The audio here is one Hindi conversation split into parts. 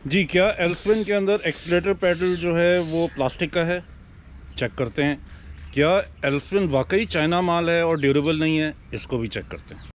जी, क्या एल्सविन के अंदर एक्सीलरेटर पैडल जो है वो प्लास्टिक का है? चेक करते हैं। क्या एल्सविन वाकई चाइना माल है और ड्यूरेबल नहीं है? इसको भी चेक करते हैं।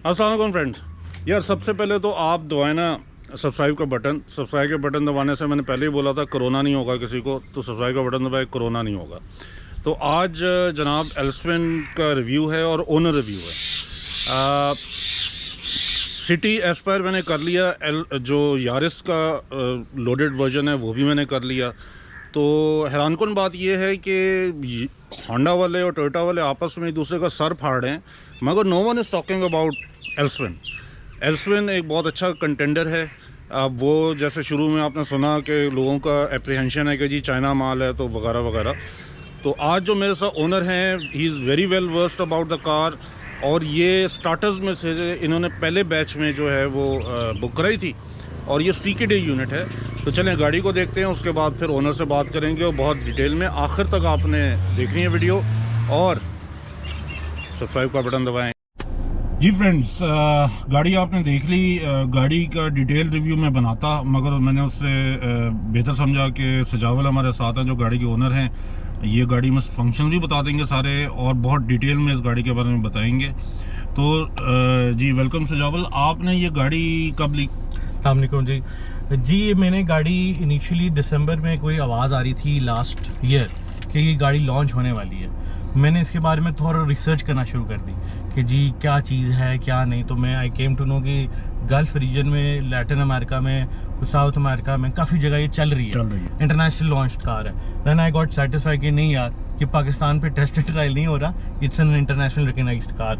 अस्सलाम वालेकुम फ्रेंड्स। यार सबसे पहले तो आप दबाएं ना सब्सक्राइब का बटन दबाने से मैंने पहले ही बोला था कोरोना नहीं होगा किसी को, तो सब्सक्राइब का बटन दबाए, कोरोना नहीं होगा। तो आज जनाब एल्सविन का रिव्यू है और ओनर रिव्यू है। सिटी एस्पायर मैंने कर लिया, जो यारिस का लोडेड वर्जन है वो भी मैंने कर लिया। तो हैरानकुन बात यह है कि होंडा वाले और टोयोटा वाले आपस में एक दूसरे का सर फाड़ रहे हैं, मगर no one is talking about एल्सविन। एल्सविन एक बहुत अच्छा कंटेंडर है। अब वो जैसे शुरू में आपने सुना कि लोगों का एप्रीहेंशन है कि जी चाइना माल है तो वगैरह वगैरह। तो आज जो मेरे साथ ओनर हैं, he is very well versed about the car, और ये स्टार्टर्स में से इन्होंने पहले बैच में जो है वो बुक कराई थी, और ये CKD यूनिट है। तो चलें गाड़ी को देखते हैं, उसके बाद फिर ओनर से बात करेंगे और बहुत डिटेल में। आखिर तक आपने देखनी है वीडियो और सब्सक्राइब का बटन दबाएं। जी फ्रेंड्स, गाड़ी आपने देख ली। गाड़ी का डिटेल रिव्यू मैं बनाता, मगर मैंने उससे बेहतर समझा कि सजावल हमारे साथ हैं जो गाड़ी के ओनर हैं। ये गाड़ी में फंक्शन भी बता देंगे सारे, और बहुत डिटेल में इस गाड़ी के बारे में बताएंगे। तो जी वेलकम सजावल, आपने ये गाड़ी कब ली? अस्सलामुअलैकुम जी, मैंने गाड़ी इनिशियली दिसंबर में कोई आवाज़ आ रही थी लास्ट ईयर कि ये गाड़ी लॉन्च होने वाली है। मैंने इसके बारे में थोड़ा रिसर्च करना शुरू कर दी कि जी क्या चीज़ है क्या नहीं। तो मैं आई केम टू नो कि गल्फ़ रीजन में, लैटिन अमेरिका में, साउथ अमेरिका में काफ़ी जगह ये चल रही है, इंटरनेशनल लॉन्च कार है। दैन आई गॉट सेटिस्फाई कि नहीं यार, ये पाकिस्तान पे टेस्ट ट्रायल नहीं हो रहा, it's an international recognized car.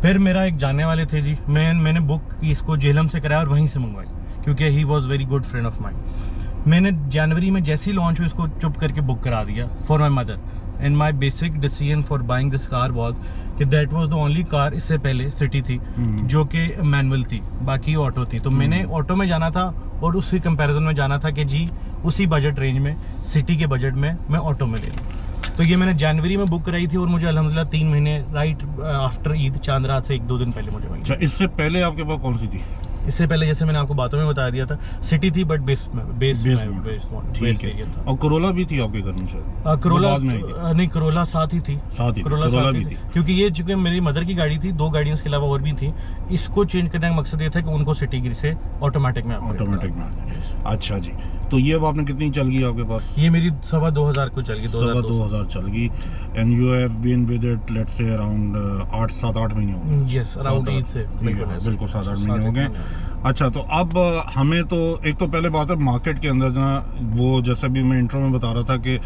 फिर मेरा एक जानने वाले थे जी, मैंने बुक इसको जेलम से कराया और वहीं से मंगवाई, क्योंकि he was very good friend of mind. मैंने जनवरी में जैसे ही लॉन्च हुई इसको चुप करके बुक करा दिया for my mother. And my basic decision for buying this car was कि that was the only car, इससे पहले सिटी थी जो कि मैनुअल थी, बाकी ऑटो थी। तो मैंने ऑटो में जाना था और उसी कंपैरिजन में जाना था कि जी उसी बजट रेंज में, सिटी के बजट में मैं ऑटो में ले लूँ। तो ये मैंने जनवरी में बुक कराई थी और मुझे अल्हम्दुलिल्लाह 3 महीने राइट आफ्टर ईद, चांद रात से 1-2 दिन पहले मुझे मिली। अच्छा, इससे पहले आपके पास कौन सी थी? इससे पहले जैसे मैंने आपको बातों में बता दिया था, सिटी थी, बट बेस ठीक है। और कोरोला भी थी आपके घर में शायद? कोरोला नहीं, कोरोला साथ ही थी। कोरोला भी थी, क्योंकि ये चूंकि मेरी मदर की गाड़ी थी, 2 गाड़ियाँ इसके अलावा और भी थी। इसको चेंज करने का मकसद ये था कि उनको सिटी से ऑटोमेटिक में अच्छा जी। तो ये अब आपने कितनी चल गई आपके पास? ये मेरी 2,500 को चल गई, 2,500 चल गई। And you have been with it let's say around 7-8 महीने हो गए? यस, अराउंड ईद से बिल्कुल 7-8 महीने हो गए। अच्छा, तो अब हमें तो एक तो पहले बात है मार्केट के अंदर ना, वो जैसे भी मैं इंट्रो में बता रहा था कि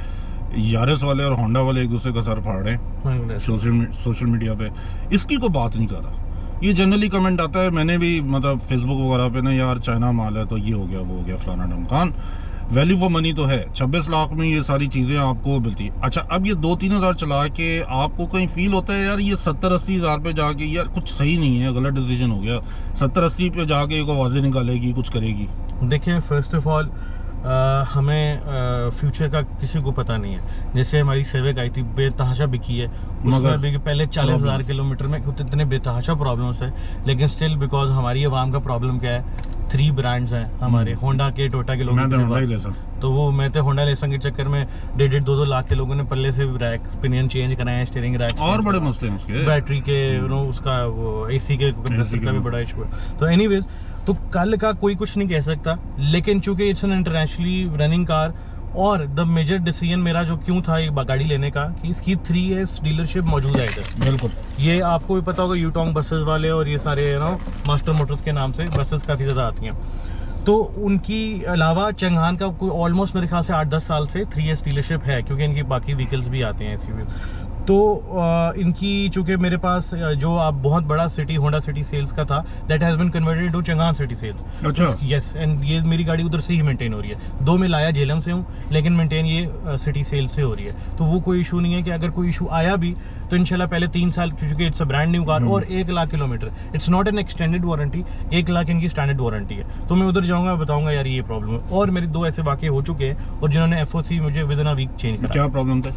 यारिस वाले और होंडा वाले एक दूसरे का सर फाड़ रहे हैं सोशल मीडिया पे। इसकी कोई बात नहीं कर रहा, ये जनरली कमेंट आता है, मैंने भी मतलब फेसबुक वगैरह पे ना, यार चाइना माल है तो ये हो गया वो हो गया फलाना ढमकान। वैल्यू फॉर मनी तो है, 26 लाख में ये सारी चीज़ें आपको मिलती है। अच्छा, अब ये 2-3 हज़ार चला के आपको कहीं फील होता है यार ये 70-80 हज़ार पे जाके यार कुछ सही नहीं है, गलत डिसीजन हो गया, 70-80 पे जाके एक आवाज़ें निकालेगी, कुछ करेगी? देखिए, फर्स्ट ऑफ ऑल हमें फ्यूचर का किसी को पता नहीं है। जैसे हमारी सेविक आई थी, बेतहाशा बिकी है, उसमें भी पहले 40,000 किलोमीटर में इतने बेतहाशा प्रॉब्लम्स है, लेकिन स्टिल बिकॉज हमारी आवाम का प्रॉब्लम क्या है, 3 ब्रांड्स हैं हमारे, होंडा के, टोटा के लोग। तो वो मैं तो होंडा लेसन के चक्कर में 1.5-2 लाख के लोगों ने पल्ले से रैक पिनियन चेंज कराए, स्टीयरिंग रैक, और बड़े मसले हैं उसके, बैटरी के उसका वो एसी के कंप्रेसर का भी बड़ा इशू है। तो एनीवेज, तो कल का कोई कुछ नहीं कह सकता, लेकिन चूंकि it's an internationally running car, और द मेजर डिसीजन मेरा जो क्यों था एक गाड़ी लेने का, कि इसकी 3S डीलरशिप मौजूद है इधर। बिल्कुल, ये आपको भी पता होगा, यूटोंग बसेस वाले और ये सारे मास्टर मोटर्स के नाम से बसेस काफ़ी ज़्यादा आती हैं। तो उनकी अलावा चंगहान का कोई ऑलमोस्ट मेरे ख्याल से 8-10 साल से 3S डीलरशिप है, क्योंकि इनकी बाकी व्हीकल्स भी आते हैं SUVs। तो इनकी चूँकि मेरे पास जो आप बहुत बड़ा सिटी होंडा सिटी सेल्स का था, that has been converted to Changan city sales. अच्छा, यस, एंड ये मेरी गाड़ी उधर से ही मेंटेन हो रही है। 2 में लाया झेलम से हूँ, लेकिन मेंटेन ये सिटी सेल से हो रही है। तो वो कोई इशू नहीं है कि अगर कोई इशू आया भी तो इंशाल्लाह पहले 3 साल, क्योंकि it's a brand new car, और 1 lakh kilometre, it's not an extended warranty, 1 lakh इनकी स्टैंडर्ड वारंटी है। तो मैं उधर जाऊँगा, बताऊँगा यार ये प्रॉब्लम है। और मेरे 2 ऐसे वाक़े हो चुके हैं, और जिन्होंने FOC मुझे within a week change करा। क्या प्रॉब्लम था?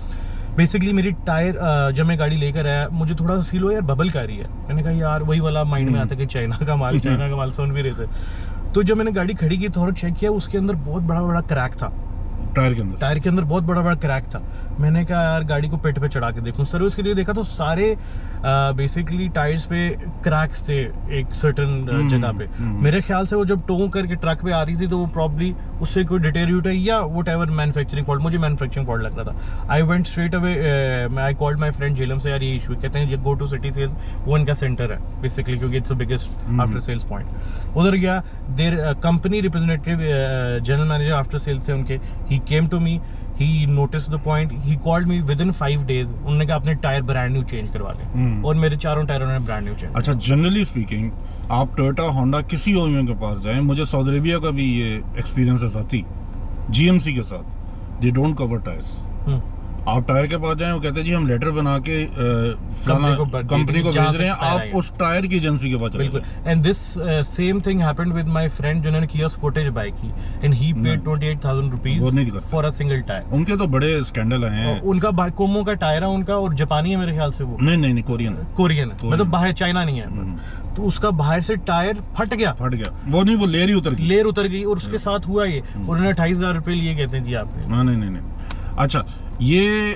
बेसिकली मेरी टायर, जब मैं गाड़ी लेकर आया, मुझे थोड़ा सा फील हुआ यार बबल कर रही है। मैंने कहा यार वही वाला माइंड में आता है कि चाइना का माल सुन भी रहे थे। तो जब मैंने गाड़ी खड़ी की, थोड़ा चेक किया, उसके अंदर बहुत बड़ा बड़ा क्रैक था, टायर के अंदर बहुत बड़ा बड़ा क्रैक था। मैंने कहा यार गाड़ी को पेट पे चढ़ा के देखूं। सर्विस के लिए देखा तो सारे बेसिकली टायर्स पे क्रैक्स थे एक सर्टेन जगह पे। मेरे ख्याल से वो जब टो करके ट्रक पे आ रही थी, तो वो प्रॉब्ली उससे कोई डिटेरियोरेट है या वट एवर मैन्युफैक्चरिंग फॉल्ट, मुझे मैन्युफैक्चरिंग फॉल्ट लग रहा था। I went straight away, I called my friend Jhelum से, यार ये इशू, कहते हैं गो टू सिटी सेल्स, वो इनका सेंटर है बेसिकली, क्योंकि it's the biggest after sales point. उधर गया, there company representative general manager after sales थे उनके, ही came to me, he noticed the point, he called me within 5 days। उन्होंने कहा अपने टायर ब्रांड न्यू चेंज करवा ले, और मेरे चारों टायर उन्होंने ब्रांड न्यू चेंज। अच्छा, जनरली स्पीकिंग आप टोयोटा होंडा किसी OEM के पास जाएं, मुझे सऊदी अरेबिया का भी ये एक्सपीरियंस है साथी, GMC के साथ, दे डोंट कवर टायर्स। आप टायर के पास जाएं, वो कहते हैं जी हम लेटर बना के कंपनी को भेज रहे हैं, आप उस टायर की एजेंसी के पास चले। बिल्कुल, and this same thing happened with my friend जिन्होंने किया स्पोर्टेज बाइक की, and he paid 28,000 rupees for a single tyre. उनके तो बड़े स्कैंडल आए हैं। उनका कोमो का टायर है उनका, और जापानी है मेरे ख्याल से वो। नहीं, कोरियन है, मतलब बाहर चाइना नहीं है। तो उसका बाहर से टायर फट गया, वो नहीं, वो लेयर उतर गई, और उसके साथ हुआ ये, उन्होंने 28,000 रुपए लिए, कहते हैं जी आपने। नहीं। अच्छा, ये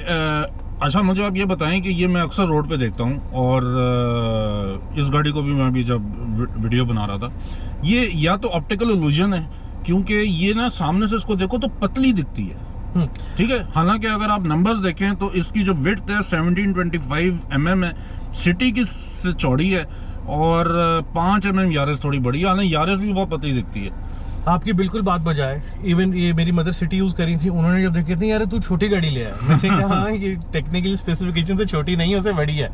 अच्छा, मुझे आप ये बताएं कि ये मैं अक्सर रोड पे देखता हूँ, और इस गाड़ी को भी मैं अभी जब वीडियो बना रहा था, ये या तो ऑप्टिकल इल्यूजन है, क्योंकि ये ना सामने से इसको देखो तो पतली दिखती है, ठीक है। हालांकि अगर आप नंबर्स देखें तो इसकी जो विड्थ है 1725 mm है, सिटी की से चौड़ी है, और 5 mm यारिस थोड़ी बड़ी है, हालांकि यारिस भी बहुत पतली दिखती है। आपकी बिल्कुल बात बजाए, इवन ये मेरी मदर सिटी यूज करी थी, उन्होंने जब देखी थी यार तू छोटी गाड़ी ले आया, मैंने कहा हाँ ये टेक्निकल स्पेसिफिकेशन से छोटी नहीं है, उससे बड़ी है।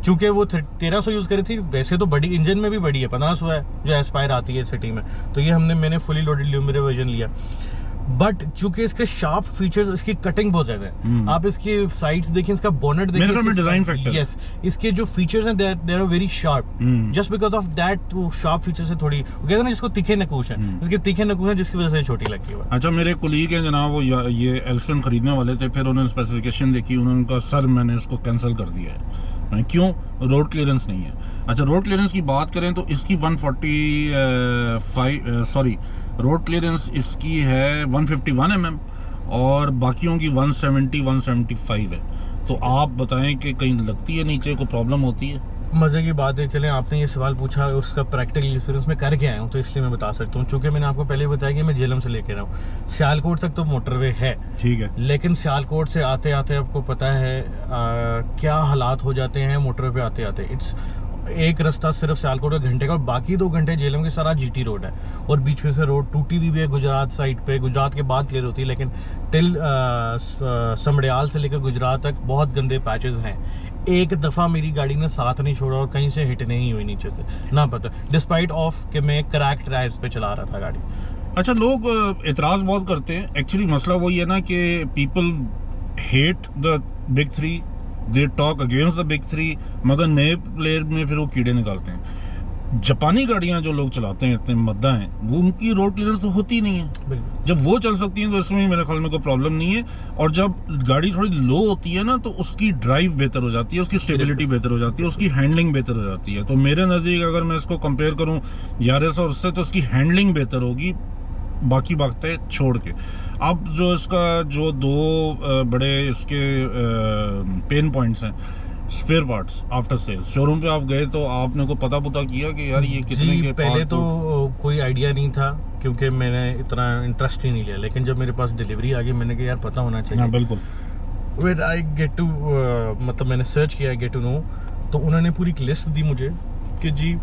चूंकि वो 1300 यूज करी थी, वैसे तो बड़ी इंजन में भी बड़ी है, 1500 है जो एस्पायर आती है सिटी में, तो ये मैंने फुली लोडेड ल्यूमेरे वर्जन लिया। बट चूंकि इसके शार्प फीचर्स, इसकी कटिंग बहुत ज्यादा है, आप इसकी साइड्स देखें, इसका बोनेट देखें, डिजाइन फैक्टर, यस, इसके जो फीचर्स हैं they are very sharp, just because of that वो शार्प फीचर्स है थोड़ी, वो कहते हैं ना जिसको तीखे नकूश है, इसके तीखे नकूश है जिसकी वजह से छोटी लगती है। अच्छा, मेरे कोलीग हैं जनाब, वो ये एल्स्टन खरीदने वाले थे, फिर उन्होंने स्पेसिफिकेशन देखी, उन्होंने कहा सर मैंने इसको कैंसिल कर दिया है, क्यों? रोड क्लियरेंस नहीं है। अच्छा, रोड क्लियरेंस की बात करें तो इसकी 145 रोड क्लियरेंस इसकी है 151 mm, और बाकियों की 170-175 है। तो आप बताएं कि कहीं लगती है नीचे, को प्रॉब्लम होती है? मज़े की बात है, चलें आपने ये सवाल पूछा, उसका प्रैक्टिकल एक्सपीरियंस में करके आया हूँ, तो इसलिए मैं बता सकता हूँ। चूँकि मैंने आपको पहले बताया कि मैं झेलम से लेके रहा हूँ, सियालकोट तक तो मोटरवे है, ठीक है, लेकिन सियालकोट से आते आते आपको पता है क्या हालात हो जाते हैं मोटरवे पे आते आते। इट्स एक रास्ता सिर्फ सियालकोट का घंटे का, और बाकी 2 घंटे झेलम के सारा GT रोड है, और बीच में से रोड टूटी हुई भी है गुजरात साइड पे, गुजरात के बाद क्लियर होती है, लेकिन टिल समड़ियाल से लेकर गुजरात तक बहुत गंदे पैचेस हैं। एक दफ़ा मेरी गाड़ी ने साथ नहीं छोड़ा और कहीं से हिट नहीं हुई नीचे से, ना पता, डिस्पाइट ऑफ कि मैं क्रैक्ड टायर्स पे चला रहा था गाड़ी। अच्छा, लोग एतराज़ बहुत करते हैं। एक्चुअली मसला वही है ना कि people hate the big three, they talk against the big three, मगर नए प्लेयर में फिर वो कीड़े निकालते हैं। जापानी गाड़ियां जो लोग चलाते हैं, इतने मद्दा हैं, वो उनकी रोड क्लियरेंस तो होती नहीं है। बिल्कुल। जब वो चल सकती हैं तो इसमें मेरे ख्याल में कोई प्रॉब्लम नहीं है। और जब गाड़ी थोड़ी लो होती है ना, तो उसकी ड्राइव बेहतर हो जाती है, उसकी स्टेबिलिटी बेहतर हो जाती है, उसकी हैंडलिंग बेहतर हो जाती है। तो मेरे नज़दीक अगर मैं इसको कंपेयर करूं यारिस और उससे, तो उसकी हैंडलिंग बेहतर होगी, बाकी बातें छोड़ के। अब जो इसका जो दो बड़े इसके पेन पॉइंट्स हैं, spare parts after sales, showroom पे आप गए तो आपने को पता किया कि यार ये कितने के पहले पार्ट तो कोई आइडिया नहीं था क्योंकि मैंने इतना इंटरेस्ट ही नहीं लिया, लेकिन जब मेरे पास डिलीवरी आ गई मैंने कहा यार पता होना चाहिए। हाँ, बिल्कुल। व्हेन आई गेट टू मतलब मैंने सर्च किया, गेट टू नो, तो उन्होंने पूरी एक लिस्ट दी मुझे कि जी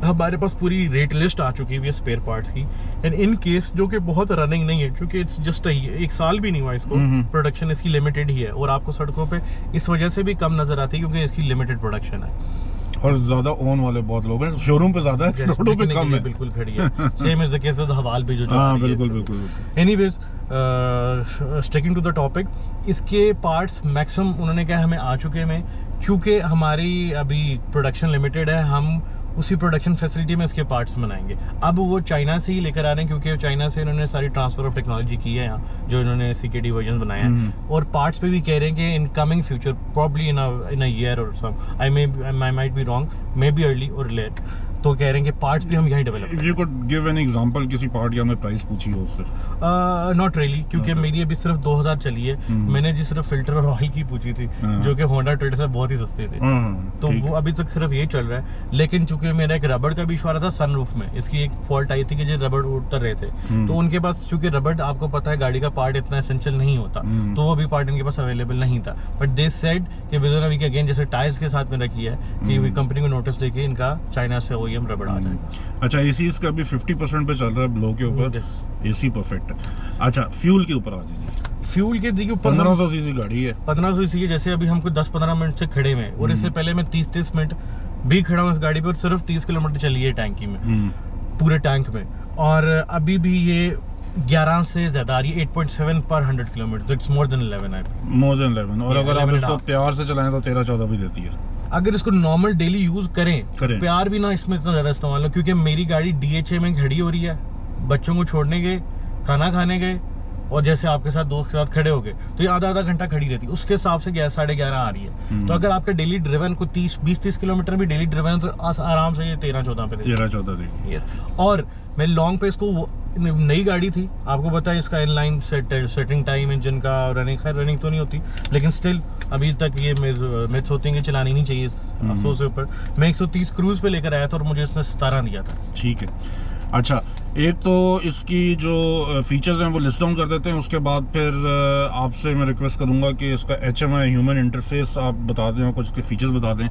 हमारे पास पूरी रेट लिस्ट आ चुकी हुई है स्पेयर पार्ट्स की, एंड इन केस जो कि बहुत रनिंग नहीं है, क्योंकि इट्स जस्ट एक साल भी नहीं हुआ इसको, प्रोडक्शन इसकी लिमिटेड ही है, और आपको सड़कों पे इस वजह से भी कम नजर आती है क्योंकि इसकी लिमिटेड प्रोडक्शन है और ज्यादा ओन वाले बहुत लोग हैं, शोरूम पे ज्यादा है, रोडों पे कम है। बिल्कुल खड़ी है। Same is the case with Haval भी जो हाँ, बिल्कुल बिल्कुल। Anyways, sticking to the topic, इसके पार्ट्स मैक्सिमम उन्होंने कहा हमें आ चुके हैं, क्योंकि हमारी अभी प्रोडक्शन लिमिटेड है, हम उसी प्रोडक्शन फैसिलिटी में इसके पार्ट्स बनाएंगे। अब वो चाइना से ही लेकर आ रहे हैं क्योंकि चाइना से इन्होंने सारी ट्रांसफर ऑफ टेक्नोलॉजी की है यहाँ, जो इन्होंने CKD वर्जन बनाए हैं, और पार्ट्स पे भी कह रहे हैं कि in coming future probably in a year or some, I might be wrong, may be early or late, तो कह रहे हैं कि पार्ट्स भी हम यहीं develop if you could give an example किसी पार्ट की हमने प्राइस पूछी हो उससे। नॉट रियली, क्योंकि मेरी अभी सिर्फ 2000 चली है। मैंने जी सिर्फ फिल्टर और ऑयल की पूछी थी, जो कि होंडा ट्विट से बहुत ही सस्ते थे, तो वो अभी तक सिर्फ ये चल रहा है। लेकिन चूंकि मेरा एक रबड़ का भी इशू आ रहा था सनरूफ में, इसकी एक फॉल्ट आई थी कि जो रबड़ उतर रहे थे, तो उनके पास चूंकि रबड़ आपको पता है गाड़ी का पार्ट इतना एसेंशियल नहीं होता, तो वो भी पार्ट इनके पास अवेलेबल नहीं था। बट दे सेड कि within a week again, जैसे टायर्स के साथ मैंने किया है कि कंपनी को नोटिस देके इनका चाइना से OEM रबड़ आ जाएगा। अच्छा, एसी इसका अभी 50% पे चल रहा है ब्लो के ऊपर, एसी परफेक्ट है। अच्छा, फ्यूल के ऊपर आ जाइए। फ्यूल के देखिए 1500 सीसी गाड़ी है, 1500 सीसी, जैसे अभी हमको 10-15 मिनट से खड़े में, और इससे पहले मैं 30-30 मिनट भी खड़ा हूँ इस गाड़ी पर, सिर्फ 30 किलोमीटर चली है टैंकी में, पूरे टैंक में, और अभी भी ये 11 से ज्यादा आ रही है, 8.7 पर 100 किलोमीटर, तो it's more than 11। More than 11, और अगर आप इसको प्यार से चलाएं तो 13-14 भी देती है। अगर इसको नॉर्मल डेली यूज करें, प्यार भी ना इसमें इतना ज्यादा इस्तेमाल हो, क्योंकि मेरी गाड़ी DHA में खड़ी हो रही है, बच्चों को छोड़ने गए, खाना खाने गए, और जैसे आपके साथ दोस्त के साथ खड़े हो गए, तो ये आधा घंटा खड़ी रहती है, उसके हिसाब से 11-11:30 आ रही है। तो अगर आपका डेली ड्रिवन को 20-30 किलोमीटर भी डेली ड्रिवन है, तो आराम से ये 13-14 पे 13-14 देगी। और मैं लॉन्ग पे इसको, नई गाड़ी थी, आपको पता है इसका इनलाइन सेटिंग टाइम इंजन का, रनिंग तो नहीं होती, लेकिन स्टिल अभी तक ये मिथ्स होती हैं कि चलानी नहीं चाहिए 100 से ऊपर। मैं 130 क्रूज पे लेकर आया था और मुझे इसने 17 दिया था। ठीक है। अच्छा, एक तो इसकी जो फीचर्स हैं वो लिस्ट डाउन कर देते हैं, उसके बाद फिर आपसे मैं रिक्वेस्ट करूंगा कि इसका HMI ह्यूमन इंटरफेस आप बता दें और कुछ इसके फीचर्स बता दें।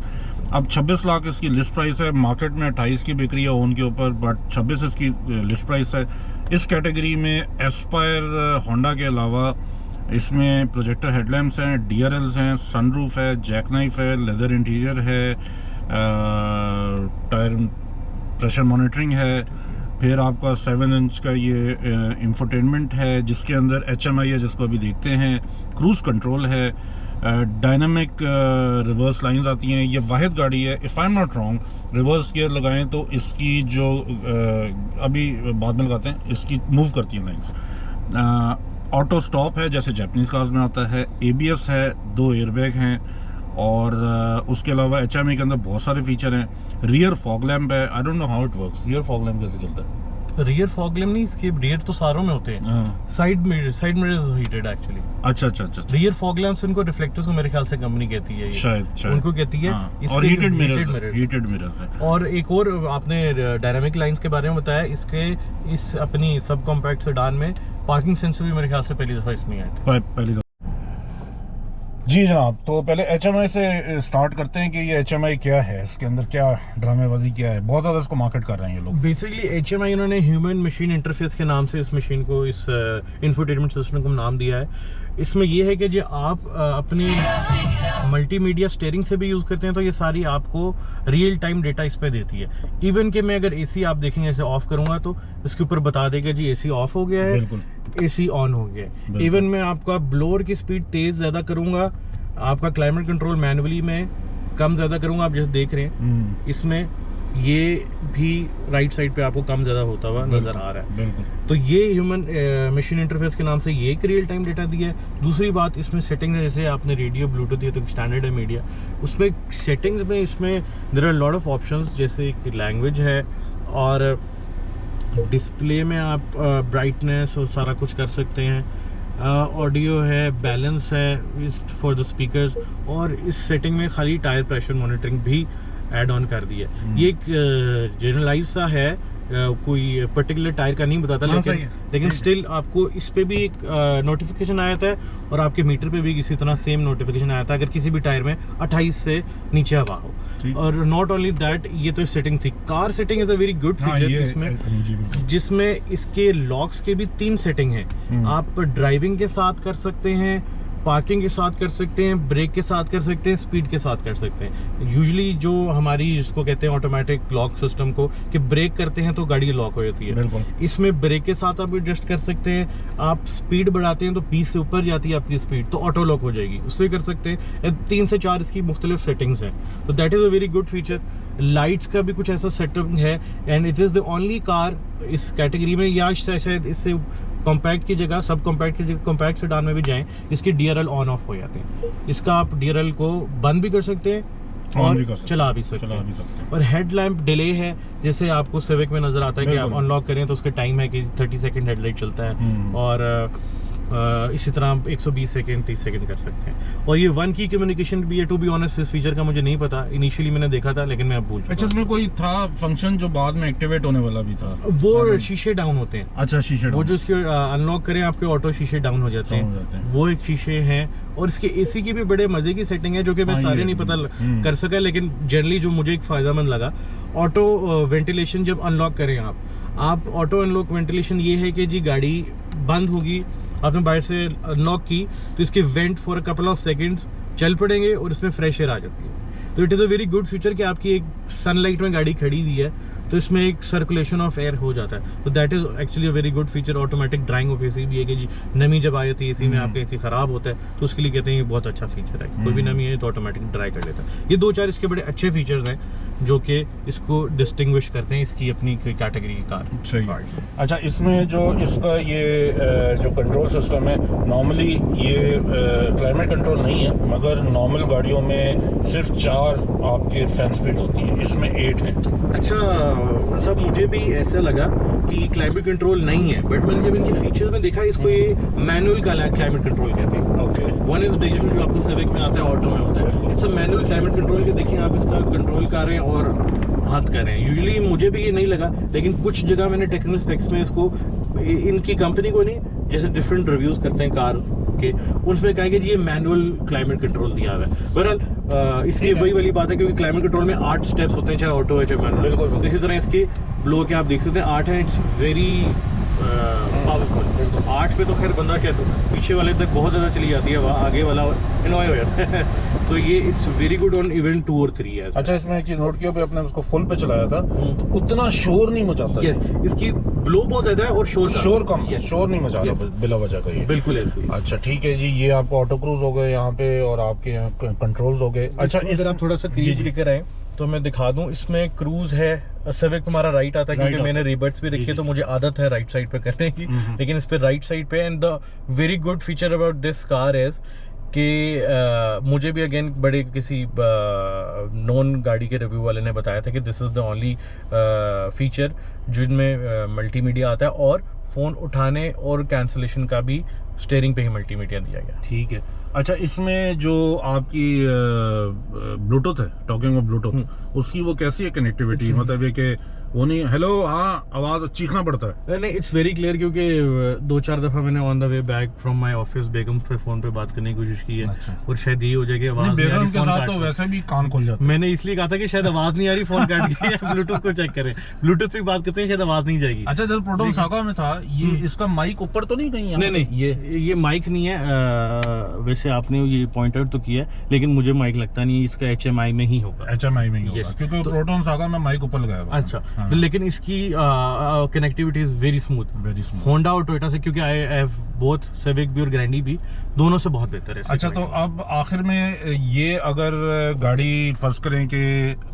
अब 26 लाख इसकी लिस्ट प्राइस है, मार्केट में 28 की बिक्री है ओन के ऊपर, बट 26 इसकी लिस्ट प्राइस है। इस कैटेगरी में एस्पायर होंडा के अलावा इसमें प्रोजेक्टर हेडलैम्प्स हैं, DRLs हैं, सनरूफ है, जैकनाइफ है, लेदर इंटीरियर है, टायर प्रेशर मॉनिटरिंग है, फिर आपका 7 इंच का ये इंफोटेनमेंट है जिसके अंदर HMI है जिसको अभी देखते हैं, क्रूज कंट्रोल है, डायनामिक रिवर्स लाइंस आती हैं। ये वाहिद गाड़ी है, if I am not wrong, reverse gear लगाएं तो इसकी जो अभी बाद में लगाते हैं, इसकी मूव करती हैं लाइंस। ऑटो स्टॉप है जैसे जापानीज कार्स में आता है, ABS है, 2 एयरबैग हैं, और उसके अलावा HMI के अंदर बहुत सारे फीचर हैं। रियर फॉग लैम्प है, I don't know how it works, rear fog lamp कैसे चलता है? रियर फॉग लैम्प नहीं, इसके रियर तो सारों में होते हैं, साइड मिरर्स हीटेड एक्चुअली। अच्छा। रियर फॉग लैम्प्स इनको रिफ्लेक्टर्स को मेरे ख्याल से कंपनी कहती है, शायद उनको कहती है। और हीटेड मिरर्स है। और एक और आपने डायनामिक लाइंस के बारे में बताया, इसके इस अपनी सब कॉम्पैक्ट सेडान में पार्किंग सेंसर भी मेरे ख्याल से पहली दफा इसमें आया था। पहली दफा। जी जनाब, तो पहले HMI से स्टार्ट करते हैं कि ये HMI क्या है, इसके अंदर क्या ड्रामेबाजी क्या है। बहुत ज़्यादा इसको मार्केट कर रहे हैं ये लोग। बेसिकली HMI इन्होंने ह्यूमन मशीन इंटरफेस के नाम से इस मशीन को, इस इंफोटेनमेंट सिस्टम को नाम दिया है। इसमें ये है कि जो आप अपनी मल्टीमीडिया स्टीयरिंग से भी यूज़ करते हैं तो ये सारी आपको रियल टाइम डेटा इस पे देती है। इवन कि मैं अगर एसी आप देखेंगे ऐसे ऑफ करूंगा तो इसके ऊपर बता देगा जी एसी ऑफ हो गया है, एसी ऑन हो गया है। इवन मैं आपका ब्लोअर की स्पीड तेज ज़्यादा करूंगा, आपका क्लाइमेट कंट्रोल मैनुअली में कम ज़्यादा करूंगा, आप जैसे देख रहे हैं इसमें ये भी राइट साइड पे आपको कम ज़्यादा होता हुआ नज़र आ रहा है। तो ये ह्यूमन मशीन इंटरफेस के नाम से ये एक रियल टाइम डेटा दिया है। दूसरी बात इसमें सेटिंग है, जैसे आपने रेडियो ब्लूटूथ ये तो स्टैंडर्ड है मीडिया, उसमें सेटिंग्स में इसमें there are lot of options, जैसे एक लैंग्वेज है और डिस्प्ले में आप ब्राइटनेस और सारा कुछ कर सकते हैं, ऑडियो है, बैलेंस है फॉर द स्पीकर्स, और इस सेटिंग में खाली टायर प्रेशर मॉनिटरिंग भी ऐड ऑन कर दिया। ये एक जनरलाइज सा है, कोई पर्टिकुलर टायर का नहीं बताता, लेकिन स्टिल आपको इस पे भी एक नोटिफिकेशन आया था और आपके मीटर पे भी इसी तरह सेम नोटिफिकेशन आया था अगर किसी भी टायर में 28 से नीचे हवा हो। और नॉट ओनली दैट, ये तो सेटिंग थी। Car setting is a very good feature इसमें, जिसमें इसके लॉक्स के भी 3 सेटिंग हैं। आप ड्राइविंग के साथ कर सकते हैं, पार्किंग के साथ कर सकते हैं, ब्रेक के साथ कर सकते हैं, स्पीड के साथ कर सकते हैं। यूजुअली जो हमारी इसको कहते हैं ऑटोमेटिक लॉक सिस्टम को, कि ब्रेक करते हैं तो गाड़ी लॉक हो जाती है, इसमें ब्रेक के साथ आप एडजस्ट कर सकते हैं। आप स्पीड बढ़ाते हैं तो 20 से ऊपर जाती है आपकी स्पीड तो ऑटो लॉक हो जाएगी, उससे कर सकते हैं। 3 से 4 इसकी मुख्तलिफ सेटिंग्स हैं, तो that is a very good feature. Lights का भी कुछ ऐसा सेटअप है, and it is the only car इस कैटेगरी में, या शायद इससे कॉम्पैक्ट की जगह, सब कॉम्पैक्ट की जगह कॉम्पैक्ट सेडान में भी जाएं, इसके DRL ऑन ऑफ हो जाते हैं। इसका आप DRL को बंद भी कर सकते हैं और चला भी सकते हैं। और हेडलैम्प डिले है, जैसे आपको सिविक में नजर आता है कि आप अनलॉक करें तो उसका टाइम है कि 30 सेकंड हेडलाइट चलता है, और इसी तरह आप 120 सेकंड 30 सेकंड कर सकते हैं। और ये 1 की कम्युनिकेशन भी है। टू बी ऑनेस्ट इस फीचर का मुझे नहीं पता, इनिशियली मैंने देखा था लेकिन मैं अब भूल चुका। अच्छा, इसमें कोई था फंक्शन जो बाद में एक्टिवेट होने वाला भी था? वो शीशे डाउन होते हैं। अच्छा, शीशे वो जो इसके अनलॉक करें आपके ऑटो शीशे डाउन हो जाते हैं, वो एक शीशे हैं। और इसके एसी की भी बड़े मजे की सेटिंग है, जो कि मैं सारे नहीं पता कर सका, लेकिन जनरली जो मुझे एक फायदेमंद लगा, ऑटो वेंटिलेशन जब अनलॉक करें आप ऑटो अनलॉक वेंटिलेशन ये है कि जी गाड़ी बंद होगी, आपने बाहर से अनलॉक की तो इसके went for a couple of seconds चल पड़ेंगे और इसमें फ्रेश एयर आ जाती है। तो it is a very good feature कि आपकी एक सनलाइट में गाड़ी खड़ी हुई है तो इसमें एक सर्कुलेशन ऑफ एयर हो जाता है, तो that is actually a very good feature. Automatic drying of AC भी है कि जी नमी जब आ जाती है एसी में, आपका एसी खराब होता है तो उसके लिए कहते हैं ये बहुत अच्छा फीचर है, कोई भी नमी है तो ऑटोमेटिक ड्राई कर लेता है। ये 2-4 इसके बड़े अच्छे फीचर्स हैं जो कि इसको डिस्टिंग्विश करते हैं इसकी अपनी कैटेगरी की कार। अच्छा, इसमें जो इसका ये जो कंट्रोल सिस्टम है, नॉर्मली ये क्लाइमेट कंट्रोल नहीं है, मगर नॉर्मल गाड़ियों में सिर्फ 4 आपके फैन स्पीड होती है, इसमें 8 है। अच्छा सब, मुझे भी ऐसा लगा कि क्लाइमेट कंट्रोल नहीं है, बट मैंने जब इनके फीचर्स में देखा इसको ये मैनुअल का क्लाइमेट कंट्रोल कहते हैं। ओके, वन इज डिजिटल जो आपको सिविक में आता है, ऑटो में होता है, it's a manual climate control के। देखिए आप इसका कंट्रोल कर रहे हैं और हाथ कर रहे हैं। यूजुअली मुझे भी ये नहीं लगा, लेकिन कुछ जगह मैंने टेक्निकल स्पेक्स में इसको, इनकी कंपनी को नहीं, जैसे डिफरेंट रिव्यूज करते हैं कार के, उसमें कहेंगे जी ये मैनुअल क्लाइमेट कंट्रोल दिया हुआ है। बहरहाल इसकी वही वाली बात है, क्योंकि क्लाइमेट कंट्रोल में 8 स्टेप्स होते हैं, चाहे ऑटो है चाहे मैनुअल। बिल्कुल इसी तरह इसके ब्लो के आप देख सकते हैं 8 है। It's very powerful. 8 पे तो खैर बंदा क्या, तो पीछे वाले तक बहुत ज़्यादा चली जाती है, वहाँ आगे वाला इनॉय हो जाता है तो ये it's very good on even 2 और 3 है। अच्छा, इसमें एक चीज नोट किया, आपने उसको फुल पे चलाया था तो उतना शोर नहीं मचाता। इसकी ब्लो बहुत ज़्यादा है और शोर कम, शोर नहीं मचा रहा बिला वजह का ये। बिल्कुल ऐसे। अच्छा ठीक है जी, ये आपको ऑटो क्रूज हो गए यहाँ पे और आपके यहाँ कंट्रोल्स हो गए। अच्छा, अगर आप थोड़ा सा क्रीज लेकर आए तो मैं दिखा दूं, इसमें क्रूज है, सिविक हमारा राइट आता है क्योंकि मैंने रिबर्ट्स भी रखी है तो मुझे आदत है राइट साइड पे करने की, लेकिन इस पे राइट साइड पे। And the very good feature about this car is कि मुझे भी अगेन बड़े किसी नॉन गाड़ी के रिव्यू वाले ने बताया था कि this is the only feature जिनमें मल्टीमीडिया आता है और फ़ोन उठाने और कैंसलेशन का भी स्टीयरिंग पे ही मल्टीमीडिया दिया गया। ठीक है। अच्छा, इसमें जो आपकी ब्लूटूथ है, टॉकिंग ऑफ ब्लूटूथ, उसकी वो कैसी है कनेक्टिविटी? मतलब ये कि वो नहीं हेलो हाँ आवाज चीखना पड़ता है? नहीं, इट्स वेरी क्लियर, क्योंकि 2-4 दफा मैंने on the way back from my office बेगम पे फोन पे बात करने की कोशिश की है। अच्छा। और शायद ये हो जाएगी आवाज बेगम के साथ तो वैसे भी कान खोल जाता है। मैंने इसलिए कहा था कि शायद आवाज नहीं आ रही, फोन काट गई है, ब्लूटूथ को चेक करें। ब्लूटूथ पे बात करते होते हैं शायद आवाज नहीं जाएगी। अच्छा, जब प्रोटॉन सागा में था ये, इसका माइक ऊपर तो नहीं कहीं? नहीं ये माइक नहीं है। वैसे आपने ये पॉइंट आउट तो किया है, लेकिन मुझे माइक लगता नहीं, इसका HMI में ही होगा। HMI में ही होगा, Yes. क्योंकि प्रोटॉन सागा में माइक ऊपर लगाया हुआ है। अच्छा, हाँ। तो लेकिन इसकी connectivity is very smooth, very smooth. Honda और टोयोटा से, क्योंकि आई हैव बोथ सिविक भी और ग्रैंडी भी, दोनों से बहुत बेहतर है। अच्छा, तो अब आखिर में ये अगर गाड़ी फर्ज करें कि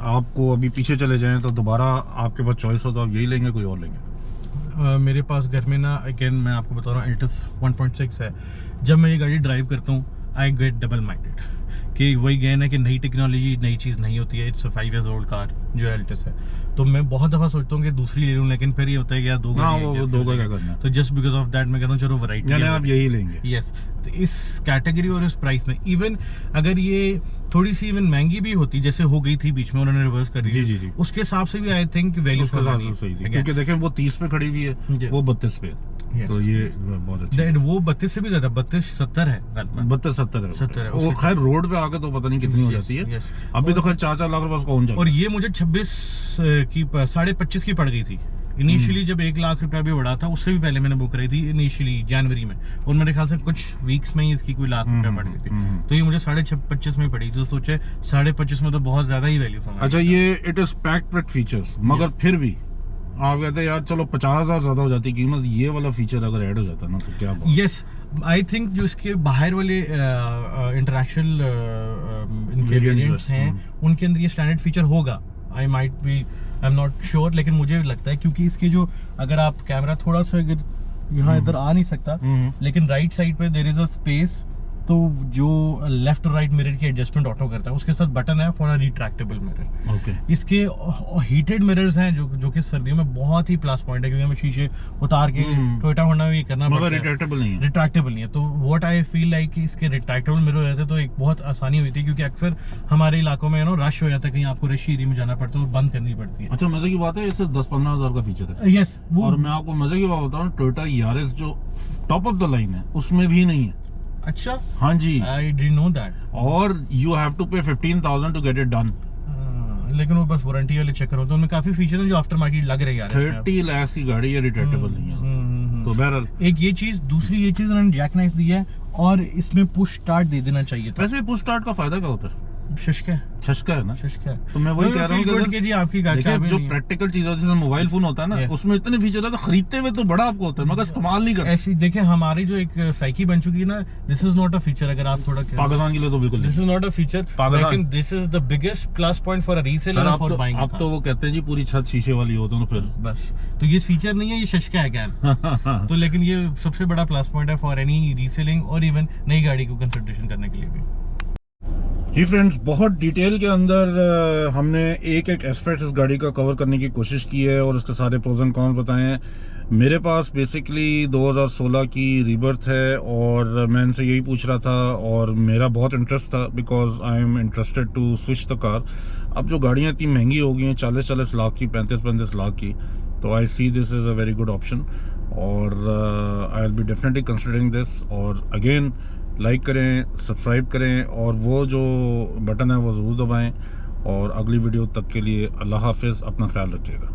आपको अभी पीछे चले जाएं तो दोबारा आपके पास चॉइस हो तो आप यही लेंगे, कोई और लेंगे? मेरे पास घर में ना, अगेन मैं आपको बता रहा हूँ, एल्टस 1.6 है। जब मैं ये गाड़ी ड्राइव करता हूँ आई गेट डबल माइंडेड, कि वही गैन है कि नई टेक्नोलॉजी नई चीज़ नहीं होती है। इट्स 5 years old कार जो एल्टस है, तो मैं बहुत दफ़ा सोचता हूँ कि दूसरी ले लूँ, लेकिन फिर ये होता है कि यार दो वो दो का क्या करना है? तो जस्ट बिकॉज ऑफ दैट मैं कहता हूँ चलो वैरायटी, यानी आप यही लेंगे? यस। तो इस कैटेगरी और इस प्राइस में, इवन अगर ये थोड़ी सी इवन महंगी भी होती, जैसे हो गई थी बीच में, उन्होंने रिवर्स कर दी, जी। उसके हिसाब से भी आई थिंक वैल्यू उसके साथ तो सही थी, क्योंकि देखें वो 30 पे खड़ी हुई है, Yes. वो 32 पे, Yes. तो ये बहुत अच्छा है। वो 32 से भी ज्यादा, 32-70 है। 32-70 है, 70 है, वो उसके खैर रोड पे आके तो पता नहीं कितनी हो Yes, जाती है। yes. अभी तो खैर 4-4 लाख रुपए कौन जाए। और ये मुझे 26 की 25.5 की पड़ गई थी इनिशियली, जब 1 लाख रुपया भी बढ़ा था, उससे भी पहले मैंने बुक कराई थी इनिशियली जनवरी में, और मेरे ख्याल से कुछ वीक्स में ही इसकी कोई लाख रुपया पड़ गई थी। तो ये मुझे 25.5 में पड़ी, तो सोचे 25.5 में तो बहुत ज्यादा ही वैल्यू था। अच्छा, ये it is packed with features, मगर फिर भी आप कहते हैं यार चलो 50,000 ज्यादा हो जाती कीमत, ये वाला फीचर अगर ऐड हो जाता ना तो क्या बात। यस, आई थिंक जो इसके बाहर वाले इंटरैक्शनल इनके वेरिएंट्स हैं, उनके अंदर ये स्टैंडर्ड फीचर होगा। आई एम नॉट श्योर, लेकिन मुझे लगता है, क्योंकि इसके जो, अगर आप कैमरा थोड़ा सा अगर यहाँ इधर आ नहीं सकता, लेकिन राइट साइड पे देयर इज अ स्पेस, तो जो लेफ्ट और राइट मिरर की एडजस्टमेंट ऑटो करता है, उसके साथ बटन है for a retractable mirror. Okay. इसके हीटेड मिरर्स हैं जो कि सर्दियों में बहुत ही प्लस पॉइंट है, क्योंकि हमें शीशे उतार के टोयोटा होंडा में ये करना पड़ता है, मगर रिट्रैक्टेबल नहीं है। रिट्रैक्टेबल नहीं है। तो व्हाट आई फील लाइक कि इसके रिट्रैक्टेबल मिरर रहते तो एक बहुत आसानी हुई थी, क्योंकि अक्सर हमारे इलाकों में रश हो जाता है, कहीं आपको रश एरिया में जाना पड़ता है और बंद करनी पड़ती है। अच्छा, मजे की बात है, इससे 10-15 हजार का फीचर है। यस, वो और मैं आपको मजे की बात बताऊं, टोयोटा यारिस जो टॉप ऑफ द लाइन है उसमें भी नहीं है। अच्छा, हाँ जी, आई डिडंट नो दैट। और यू हैव टू पे 15,000 टू गेट इट डन। लेकिन वो बस वारंटी वाले चक्कर होते हैं, उनमें काफी फीचर हैं जो आफ्टर मार्केट लग रहे हैं यार। 30 लाख की गाड़ी है, रिट्रैक्टेबल नहीं है। तो बहरहाल एक ये चीज, दूसरी ये चीज उन्होंने जैक नाइफ दी है, और इसमें पुश स्टार्ट दे देना चाहिए था। वैसे पुश स्टार्ट का फायदा क्या होता है? शुष्क है, छटका है ना। शुष्क है। तो मैं वही कह रहा हूँ कि जी आपकी गाड़ी देखिए, जो प्रैक्टिकल चीज होती है, जैसे मोबाइल फोन होता है ना, Yes. उसमें इतने फीचर है तो खरीदते हुए तो बड़ा आपको होता है, मगर इस्तेमाल नहीं करते। ऐसी देखिए, हमारी जो एक साइकी बन चुकी है ना, this is not a feature. अगर आप थोड़ा पाकिस्तान के लिए तो बिल्कुल this is not a feature, Pakistan- लेकिन this is the biggest plus point for a reseller sir, और फॉर बाइंग। अब तो वो कहते हैं जी पूरी छत शीशे वाली हो, तो फिर बस, तो ये फीचर नहीं है, ये शशका है क्या। तो लेकिन ये सबसे बड़ा प्लस पॉइंट है फॉर एनी रीसेलिंग और इवन नई गाड़ी को कंसल्टेशन करने के लिए भी। जी फ्रेंड्स, बहुत डिटेल के अंदर हमने एक एस्पेक्ट इस गाड़ी का कवर करने की कोशिश की है और उसके सारे प्रोज एंड कॉन्स बताए हैं। मेरे पास बेसिकली 2016 की रीबर्थ है और मैं इनसे यही पूछ रहा था और मेरा बहुत इंटरेस्ट था, because I am interested to switch the car. अब जो गाड़ियाँ इतनी महंगी हो गई हैं, 40-40 लाख की, 35-35 लाख की, तो I see this is a very good option और I will be definitely considering this. और अगेन लाइक करें, सब्सक्राइब करें और वो जो बटन है वो ज़रूर दबाएं। और अगली वीडियो तक के लिए अल्लाह हाफिज़, अपना ख्याल रखिएगा।